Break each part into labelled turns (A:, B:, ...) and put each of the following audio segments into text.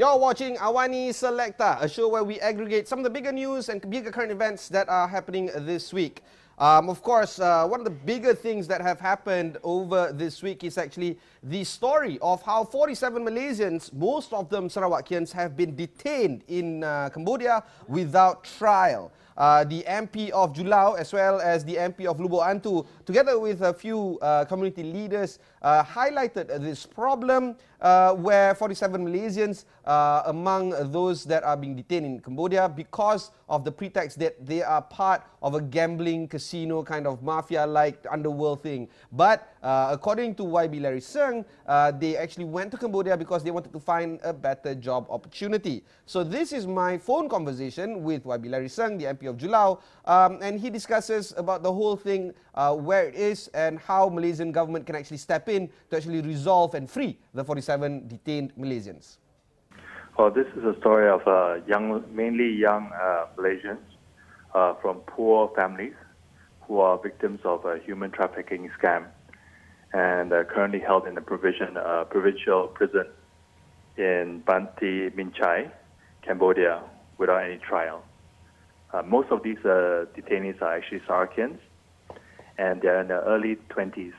A: You're watching AWANI Selecta, a show where we aggregate some of the bigger news and bigger current events that are happening this week. Of course, one of the bigger things that have happened over this week is actually the story of how 47 Malaysians, most of them Sarawakians, have been detained in Cambodia without trial. The MP of Julau as well as the MP of Lubuk Antu, together with a few community leaders, highlighted this problem where 47 Malaysians among those that are being detained in Cambodia because of the pretext that they are part of a gambling casino kind of mafia-like underworld thing. But according to YB Larry Seng, they actually went to Cambodia because they wanted to find a better job opportunity. So this is my phone conversation with YB Larry Seng, the MP of Julau, and he discusses about the whole thing, where it is and how Malaysian government can actually step in to actually resolve and free the 47 detained Malaysians.
B: Well, this is a story of mainly young Malaysians from poor families who are victims of a human trafficking scam and currently held in a provincial prison in Banti Minchai, Cambodia, without any trial. Most of these detainees are actually Sarawakians, and they're in their early 20s.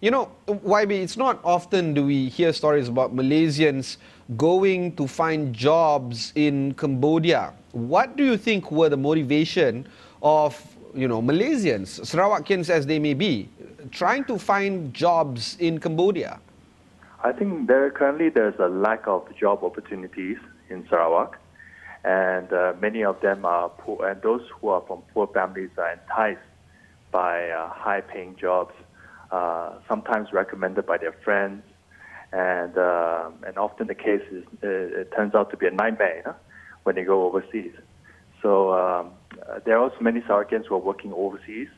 A: You know, YB, it's not often do we hear stories about Malaysians going to find jobs in Cambodia. What do you think were the motivation of, Malaysians, Sarawakians as they may be, trying to find jobs in Cambodia?
B: I think currently there's a lack of job opportunities in Sarawak, and many of them are poor, and those who are from poor families are enticed by high-paying jobs, sometimes recommended by their friends, and often the case is it turns out to be a nightmare when they go overseas. So there are also many Sarawakians who are working overseas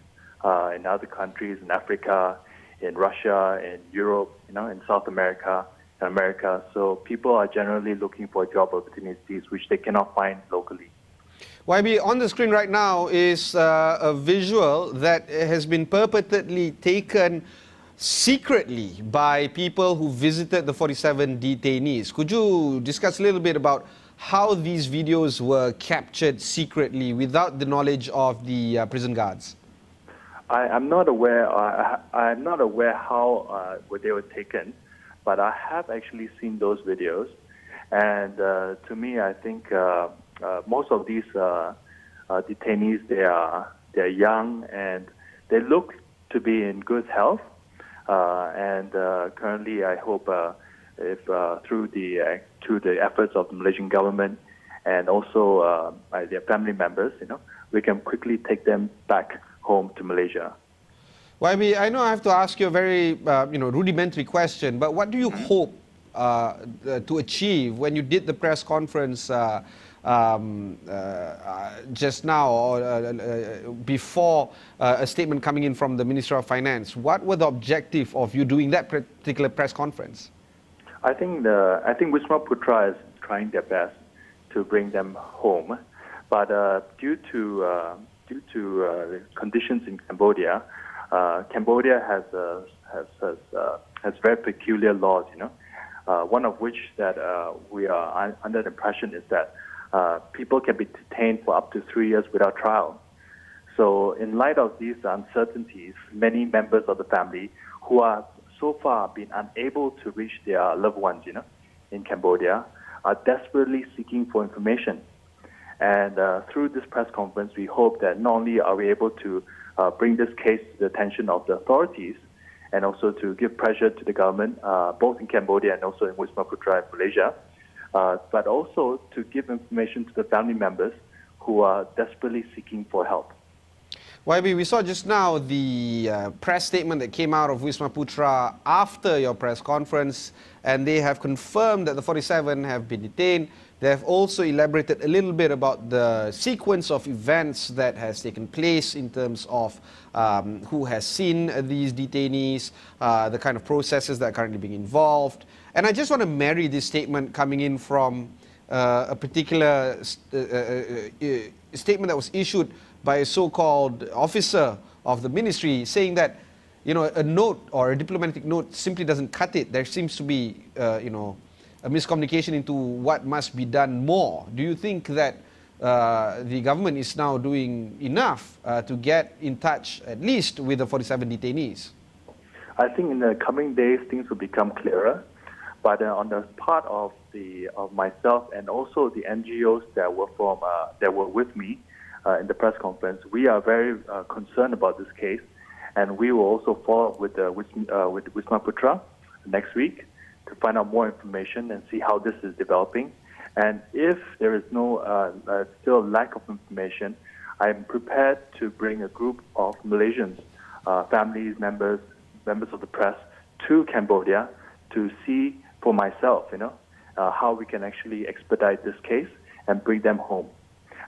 B: in other countries, in Africa, in Russia, in Europe, in South America, in America. So people are generally looking for job opportunities which they cannot find locally.
A: YB, on the screen right now is a visual that has been purportedly taken secretly by people who visited the 47 detainees. Could you discuss a little bit about how these videos were captured secretly without the knowledge of the prison guards?
B: I'm not aware. I'm not aware how they were taken, but I have actually seen those videos, and to me, I think most of these detainees they're young and they look to be in good health, and currently, I hope if through the efforts of the Malaysian government and also by their family members, we can quickly take them back home to Malaysia.
A: YB, I know I have to ask you a very rudimentary question, but what do you hope to achieve when you did the press conference just now or before a statement coming in from the Minister of Finance? What were the objective of you doing that particular press conference?
B: I think Wisma Putra is trying their best to bring them home, but due to conditions in Cambodia, Cambodia has very peculiar laws. One of which that we are under the impression is that people can be detained for up to 3 years without trial. So, in light of these uncertainties, many members of the family who are so far been unable to reach their loved ones, in Cambodia, are desperately seeking for information. And through this press conference, we hope that not only are we able to bring this case to the attention of the authorities, and also to give pressure to the government, both in Cambodia and also in Wisma Putra in Malaysia, but also to give information to the family members who are desperately seeking for help.
A: YB, we saw just now the press statement that came out of Wisma Putra after your press conference, and they have confirmed that the 47 have been detained. They have also elaborated a little bit about the sequence of events that has taken place in terms of who has seen these detainees, the kind of processes that are currently being involved. And I just want to marry this statement coming in from a particular statement that was issued by a so-called officer of the ministry saying that, a note or a diplomatic note simply doesn't cut it. There seems to be, a miscommunication into what must be done more. Do you think that the government is now doing enough to get in touch, at least with the 47 detainees?
B: I think in the coming days, things will become clearer. But on the part of myself and also the NGOs that were with me in the press conference, we are very concerned about this case, and we will also follow up with Wisma Putra next week to find out more information and see how this is developing. And if there is still lack of information, I am prepared to bring a group of Malaysians, families, members of the press, to Cambodia to see for myself, how we can actually expedite this case and bring them home.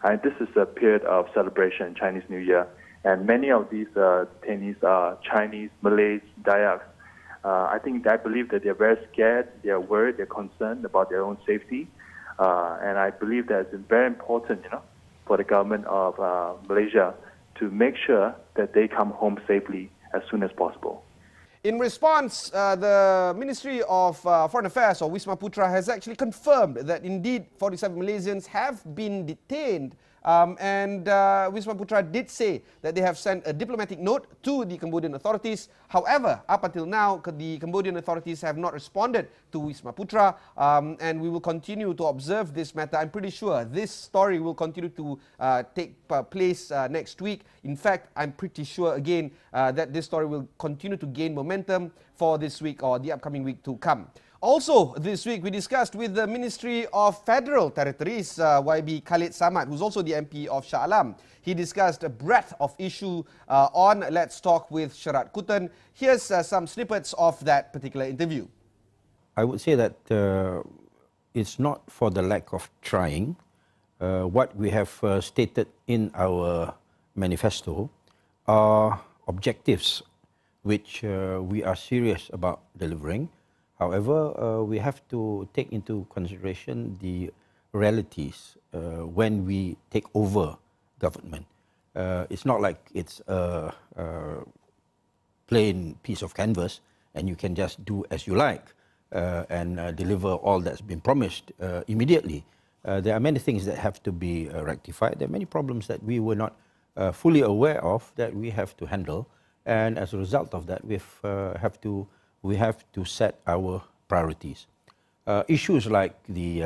B: And this is a period of celebration, Chinese New Year, and many of these detainees are Chinese, Malays, Dayaks. I believe that they're very scared, they're worried, they're concerned about their own safety, and I believe that it's very important, for the government of Malaysia to make sure that they come home safely as soon as possible.
A: In response, the Ministry of Foreign Affairs, or Wisma Putra, has actually confirmed that indeed 47 Malaysians have been detained. And Wisma Putra did say that they have sent a diplomatic note to the Cambodian authorities. However, up until now, the Cambodian authorities have not responded to Wisma Putra, and we will continue to observe this matter. I'm pretty sure this story will continue to take place next week. In fact, I'm pretty sure again that this story will continue to gain momentum for this week or the upcoming week to come. Also, this week, we discussed with the Ministry of Federal Territories, YB Khalid Samad, who's also the MP of Shah Alam. He discussed a breadth of issue on Let's Talk with Sharaad Kuttan. Here's some snippets of that particular interview.
C: I would say that it's not for the lack of trying. What we have stated in our manifesto are objectives which we are serious about delivering. However, we have to take into consideration the realities when we take over government. It's not like it's a plain piece of canvas and you can just do as you like and deliver all that's been promised immediately. There are many things that have to be rectified. There are many problems that we were not fully aware of that we have to handle. And as a result of that, we have to set our priorities. Issues like the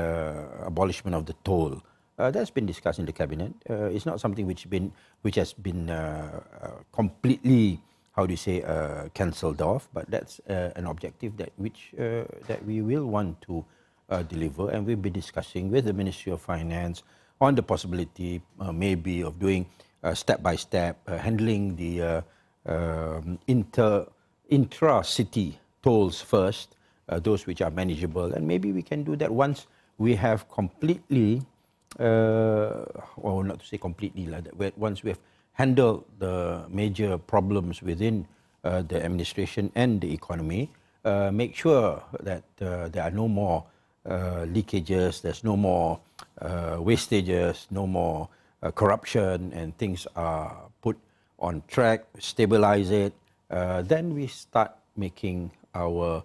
C: abolishment of the toll, that's been discussed in the cabinet. It's not something which has been completely, cancelled off, but that's an objective that we will want to deliver, and we'll be discussing with the Ministry of Finance on the possibility maybe of doing step by step, handling the intra-city tolls first, those which are manageable, and maybe we can do that once we have completely, or not to say completely, once we have handled the major problems within the administration and the economy, make sure that there are no more leakages, there's no more wastages, no more corruption, and things are put on track, stabilize it, then we start making our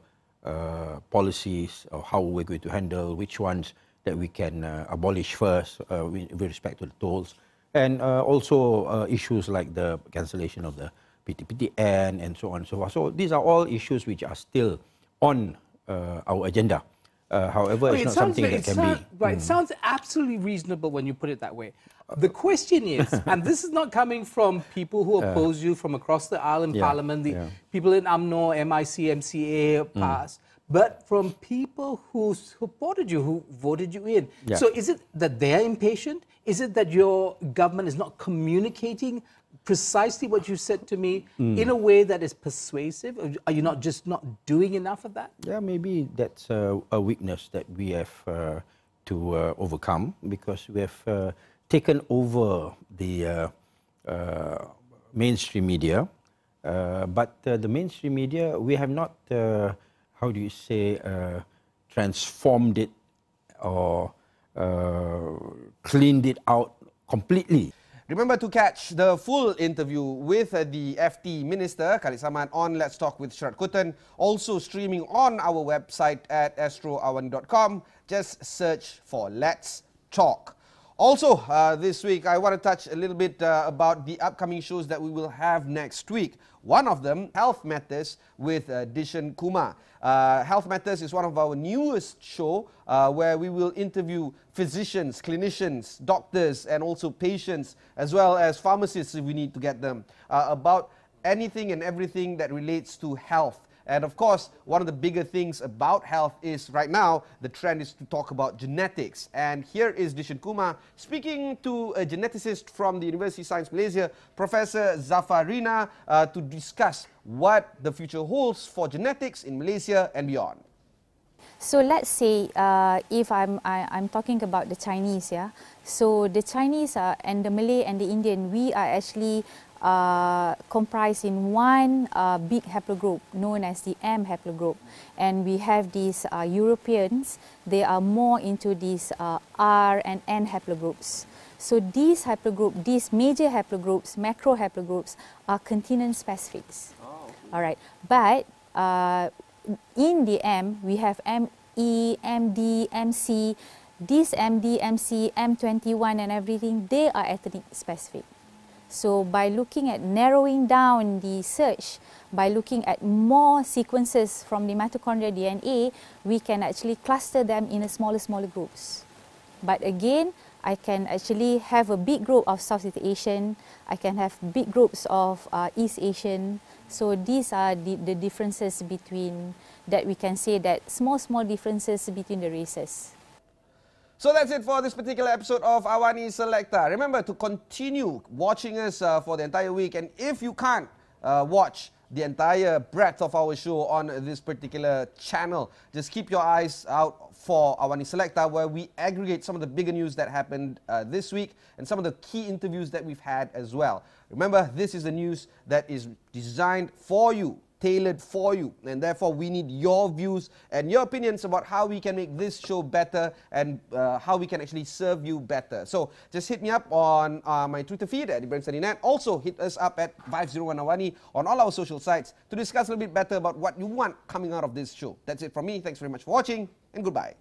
C: policies of how we're going to handle, which ones that we can abolish first with respect to the tolls, and also issues like the cancellation of the PTPTN and so on and so forth. So these are all issues which are still on our agenda. However, it's not something that can be...
D: Right, it sounds absolutely reasonable when you put it that way. The question is, and this is not coming from people who oppose you from across the aisle in Parliament, the people in UMNO, MIC, MCA, PAS, but from people who supported you, who voted you in. So is it that they're impatient? Is it that your government is not communicating precisely what you said to me in a way that is persuasive? Are you not doing enough of that?
C: Yeah, maybe that's a weakness that we have to overcome, because we have taken over the mainstream media, but the mainstream media, we have not, transformed it or cleaned it out completely.
A: Remember to catch the full interview with the FT Minister, Khalid Samad, on Let's Talk with Sharaad Kuttan, also streaming on our website at astroawani.com. Just search for Let's Talk. Also, this week, I want to touch a little bit about the upcoming shows that we will have next week. One of them, Health Matters with Dishan Kumar. Health Matters is one of our newest show where we will interview physicians, clinicians, doctors, and also patients, as well as pharmacists if we need to get them, about anything and everything that relates to health. And of course, one of the bigger things about health is right now, the trend is to talk about genetics. And here is Dishan Kumar speaking to a geneticist from the University of Science Malaysia, Professor Zafarina, to discuss what the future holds for genetics in Malaysia and beyond.
E: So let's say if I'm talking about the Chinese, yeah. So the Chinese and the Malay and the Indian, we are actually comprised in one big haplogroup known as the M haplogroup, and we have these Europeans. They are more into these R and N haplogroups. So these haplogroups, these major haplogroups, macro haplogroups, are continent specifics. Oh. All right, but in the M, we have ME, MD, MC. These MD, MC, M21 and everything, they are ethnic specific. So by looking at narrowing down the search, by looking at more sequences from the mitochondrial DNA, we can actually cluster them in a smaller groups. But again, I can actually have a big group of Southeast Asian, I can have big groups of East Asian. So these are the differences between, that we can say that small differences between the races.
A: So that's it for this particular episode of AWANI Selecta. Remember to continue watching us for the entire week. And if you can't watch the entire breadth of our show on this particular channel, just keep your eyes out for AWANI Selecta, where we aggregate some of the bigger news that happened this week and some of the key interviews that we've had as well. Remember, this is the news that is designed for you, tailored for you, and therefore we need your views and your opinions about how we can make this show better and how we can actually serve you better. So just hit me up on my Twitter feed at IbrahimStadiNet. Also hit us up at 501 Awani on all our social sites to discuss a little bit better about what you want coming out of this show. That's it from me. Thanks very much for watching, and goodbye.